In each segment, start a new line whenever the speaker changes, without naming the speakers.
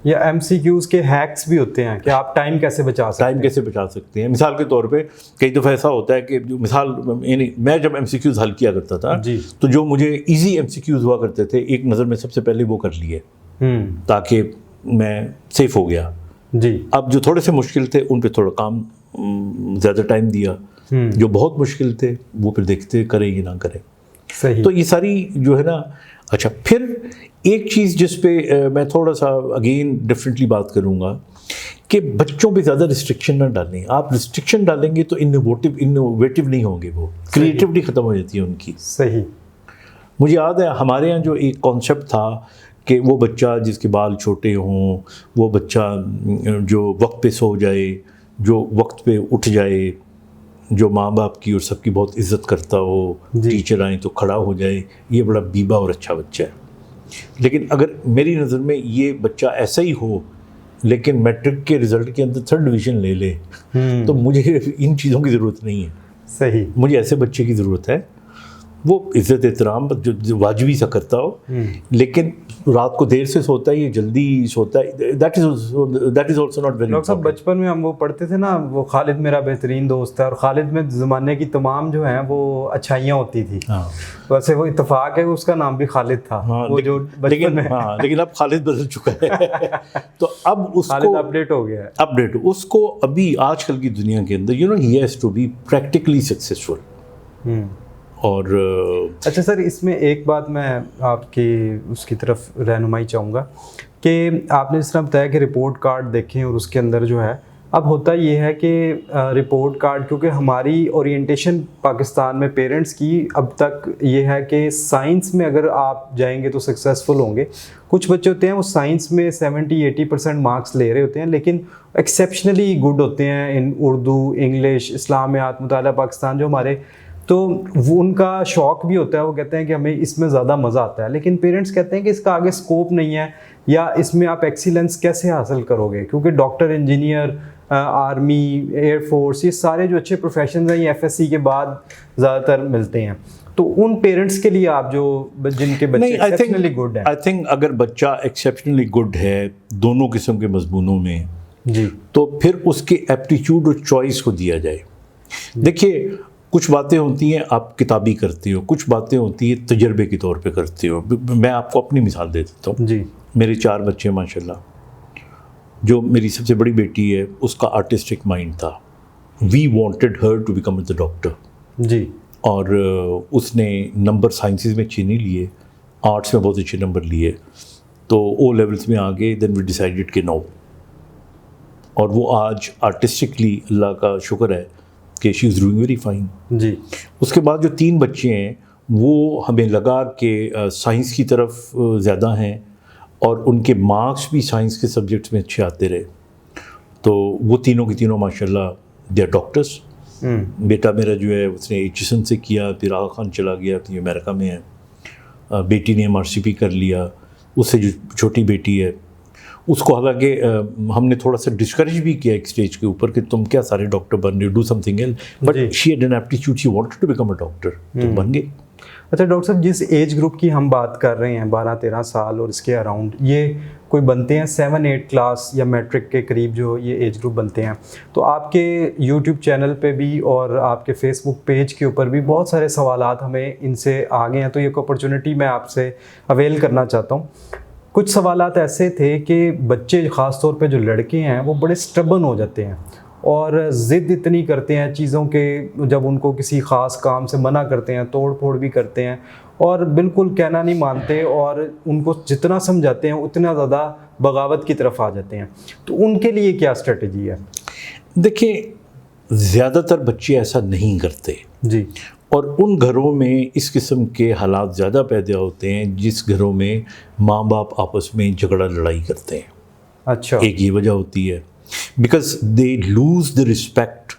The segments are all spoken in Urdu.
ہیں۔
یا MCQs کے ہیکس بھی ہوتے ہیں کہ آپ ٹائم کیسے بچا سکتے ہیں.
ٹائم کیسے بچا سکتے ہیں. مثال کے طور پہ کئی دفعہ ایسا ہوتا ہے کہ مثال یعنی میں جب MCQs حل کیا کرتا تھا تو جو مجھے ایزی MCQs ہوا کرتے تھے ایک نظر میں سب سے پہلے وہ کر لیے تاکہ میں سیف ہو گیا.
جی.
اب جو تھوڑے سے مشکل تھے ان پہ تھوڑا کام زیادہ ٹائم دیا. جو بہت مشکل تھے وہ پھر دیکھتے کریں یا نہ کریں.
صحیح.
تو یہ ساری جو ہے نا. اچھا پھر ایک چیز جس پہ میں تھوڑا سا اگین ڈفرینٹلی بات کروں گا کہ بچوں پہ زیادہ ریسٹرکشن نہ ڈالیں. آپ ریسٹرکشن ڈالیں گے تو انوویٹو نہیں ہوں گے, وہ کریٹیوٹی ختم ہو جاتی ہے ان کی.
صحیح.
مجھے یاد ہے ہمارے یہاں جو ایک کانسیپٹ تھا کہ وہ بچہ جس کے بال چھوٹے ہوں, وہ بچہ جو وقت پہ سو جائے, جو وقت پہ اٹھ جائے, جو ماں باپ کی اور سب کی بہت عزت کرتا ہو, ٹیچر آئیں تو کھڑا ہو جائے, یہ بڑا بیبا اور اچھا بچہ ہے. لیکن اگر میری نظر میں یہ بچہ ایسا ہی ہو لیکن میٹرک کے رزلٹ کے اندر 3rd ڈویژن لے لے تو مجھے ان چیزوں کی ضرورت نہیں ہے.
صحیح.
مجھے ایسے بچے کی ضرورت ہے وہ عزت احترام جو واجبی سا کرتا ہو لیکن رات کو دیر سے سوتا ہے یا جلدی سوتا ہے. That is also not very.
Doctor صاحب بچپن میں ہم وہ پڑھتے تھے نا, وہ خالد میرا بہترین دوست ہے, اور خالد میں زمانے کی تمام جو ہیں وہ اچھائیاں ہوتی تھی. ویسے وہ اتفاق ہے اس کا نام بھی خالد تھا. وہ جو بچپن میں
لیکن اب خالد بدل چکا ہے تو اب اس کو
اپڈیٹ ہو گیا ہے.
اپڈیٹ اس کو ابھی آج کل کی دنیا کے اندر ہی has to be practically successful. اور
اچھا سر, اس میں ایک بات میں آپ کی اس کی طرف رہنمائی چاہوں گا کہ آپ نے اس طرح بتایا کہ رپورٹ کارڈ دیکھیں اور اس کے اندر جو ہے اب ہوتا یہ ہے کہ رپورٹ کارڈ, کیونکہ ہماری اورینٹیشن پاکستان میں پیرنٹس کی اب تک یہ ہے کہ سائنس میں اگر آپ جائیں گے تو سکسیزفل ہوں گے. کچھ بچے ہوتے ہیں وہ سائنس میں 70-80% مارکس لے رہے ہوتے ہیں لیکن ایکسیپشنلی گڈ ہوتے ہیں ان اردو, انگلش, اسلامیات, مطالعہ پاکستان جو ہمارے, تو وہ ان کا شوق بھی ہوتا ہے. وہ کہتے ہیں کہ ہمیں اس میں زیادہ مزہ آتا ہے, لیکن پیرنٹس کہتے ہیں کہ اس کا آگے اسکوپ نہیں ہے, یا اس میں آپ ایکسیلنس کیسے حاصل کرو گے, کیونکہ doctor, engineer, army, air force, یہ سارے جو اچھے پروفیشنز ہیں یہ FSC کے بعد زیادہ تر ملتے ہیں. تو ان پیرنٹس کے لیے آپ جو جن کے بچے ایکسیپشنلی گڈ ہیں,
آئی تھنک اگر بچہ ایکسیپشنلی گڈ ہے دونوں قسم کے مضمونوں میں
جی,
تو پھر اس کے ایپٹیچیوڈ اور چوائس کو دیا جائے. دیکھیے کچھ باتیں ہوتی ہیں آپ کتابی کرتے ہو, کچھ باتیں ہوتی ہیں تجربے کے طور پہ کرتے ہو. میں آپ کو اپنی مثال دے دیتا ہوں.
جی.
میرے 4 بچے ہیں ماشاء اللہ. جو میری سب سے بڑی بیٹی ہے اس کا آرٹسٹک مائنڈ تھا. We wanted her to become a doctor.
جی.
اور اس نے نمبر سائنسز میں اچھے نہیں لیے, آرٹس میں بہت اچھے نمبر لیے, تو او لیولس میں آگے. دین وی ڈیسائیڈڈ کہ نو. اور وہ آج آرٹسٹکلی اللہ کا شکر ہے کہ شی از ڈوئنگ ویری فائن.
جی.
اس کے بعد جو 3 بچے ہیں وہ ہمیں لگا کہ سائنس کی طرف زیادہ ہیں اور ان کے مارکس بھی سائنس کے سبجیکٹس میں اچھے آتے رہے, تو وہ تینوں کے تینوں ماشاء اللہ دے آر ڈاکٹرس. بیٹا میرا جو ہے اس نے HSN سے کیا, پھر آغا خان چلا گیا تو یہ امریکہ میں ہے. بیٹی نے MRCP کر لیا. اس سے جو چھوٹی بیٹی ہے اس کو حالانکہ ہم نے تھوڑا سا ڈسکریج بھی کیا ایک اسٹیج کے اوپر کہ تم کیا سارے ڈاکٹر بن رہے, do something else, but she had an aptitude, she wanted to become a doctor, تو بن گئے.
اچھا ڈاکٹر صاحب, جس ایج گروپ کی ہم بات کر رہے ہیں 12-13 سال اور اس کے اراؤنڈ, یہ کوئی بنتے ہیں 7-8 کلاس یا میٹرک کے قریب جو یہ ایج گروپ بنتے ہیں, تو آپ کے یوٹیوب چینل پہ بھی اور آپ کے فیس بک پیج کے اوپر بھی بہت سارے سوالات ہمیں ان سے آ گئے ہیں, تو یہ اپرچونٹی میں آپ سے اویل کرنا چاہتا ہوں. کچھ سوالات ایسے تھے کہ بچے خاص طور پہ جو لڑکے ہیں وہ بڑے اسٹبن ہو جاتے ہیں اور ضد اتنی کرتے ہیں چیزوں کے, جب ان کو کسی خاص کام سے منع کرتے ہیں توڑ پھوڑ بھی کرتے ہیں اور بالکل کہنا نہیں مانتے, اور ان کو جتنا سمجھاتے ہیں اتنا زیادہ بغاوت کی طرف آ جاتے ہیں. تو ان کے لیے کیا اسٹریٹجی ہے؟
دیکھیں زیادہ تر بچے ایسا نہیں کرتے.
جی.
اور ان گھروں میں اس قسم کے حالات زیادہ پیدا ہوتے ہیں جس گھروں میں ماں باپ آپس میں جھگڑا لڑائی کرتے ہیں.
اچھا.
ایک یہ وجہ ہوتی ہے because they lose the respect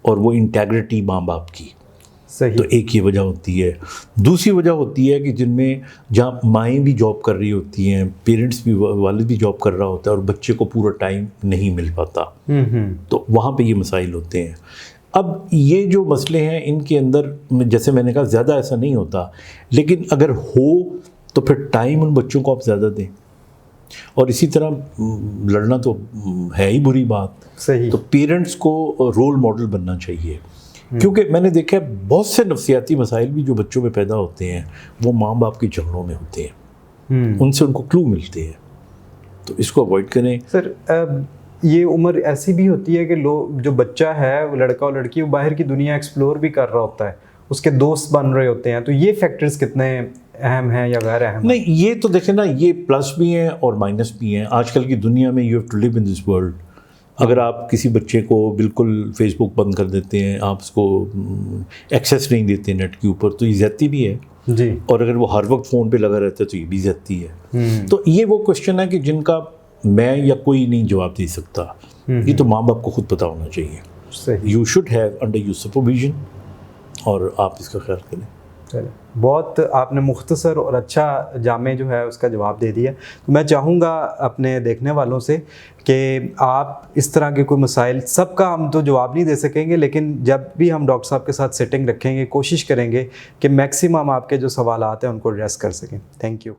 اور وہ انٹیگریٹی ماں باپ کی.
صحیح.
تو ایک یہ وجہ ہوتی ہے. دوسری وجہ ہوتی ہے کہ جن میں جہاں مائیں بھی جاب کر رہی ہوتی ہیں, پیرنٹس بھی, والد بھی جاب کر رہا ہوتا ہے اور بچے کو پورا ٹائم نہیں مل پاتا, تو وہاں پہ یہ مسائل ہوتے ہیں. اب یہ جو مسئلے ہیں ان کے اندر جیسے میں نے کہا زیادہ ایسا نہیں ہوتا, لیکن اگر ہو تو پھر ٹائم ان بچوں کو آپ زیادہ دیں. اور اسی طرح لڑنا تو ہے ہی بری بات.
صحیح.
تو پیرنٹس کو رول ماڈل بننا چاہیے, کیونکہ میں نے دیکھا ہے بہت سے نفسیاتی مسائل بھی جو بچوں میں پیدا ہوتے ہیں وہ ماں باپ کے جھگڑوں میں ہوتے ہیں, ان سے ان کو کلو ملتے ہیں, تو اس کو اوائڈ کریں.
سر یہ عمر ایسی بھی ہوتی ہے کہ لوگ جو بچہ ہے وہ لڑکا اور لڑکی وہ باہر کی دنیا ایکسپلور بھی کر رہا ہوتا ہے, اس کے دوست بن رہے ہوتے ہیں, تو یہ فیکٹرز کتنے اہم ہیں یا غیر اہم؟
نہیں, یہ تو دیکھیں نا, یہ پلس بھی ہیں اور مائنس بھی ہیں. آج کل کی دنیا میں you have to live in this world. اگر آپ کسی بچے کو بالکل فیس بک بند کر دیتے ہیں, آپ اس کو ایکسیس نہیں دیتے نیٹ کے اوپر, تو یہ زیادتی بھی ہے.
جی.
اور اگر وہ ہر وقت فون پہ لگا رہتا ہے تو یہ بھی زیادتی ہے. تو یہ وہ کوشچن ہے کہ جن کا میں یا کوئی نہیں جواب دے سکتا, یہ تو ماں باپ کو خود پتہ ہونا چاہیے. You should have under your supervision, اور آپ اس کا خیال کریں.
چلے, بہت آپ نے مختصر اور اچھا جامع جو ہے اس کا جواب دے دیا. تو میں چاہوں گا اپنے دیکھنے والوں سے کہ آپ اس طرح کے کوئی مسائل, سب کا ہم تو جواب نہیں دے سکیں گے, لیکن جب بھی ہم ڈاکٹر صاحب کے ساتھ سیٹنگ رکھیں گے کوشش کریں گے کہ میکسیمم آپ کے جو سوالات ہیں ان کو ایڈریس کر سکیں. Thank you.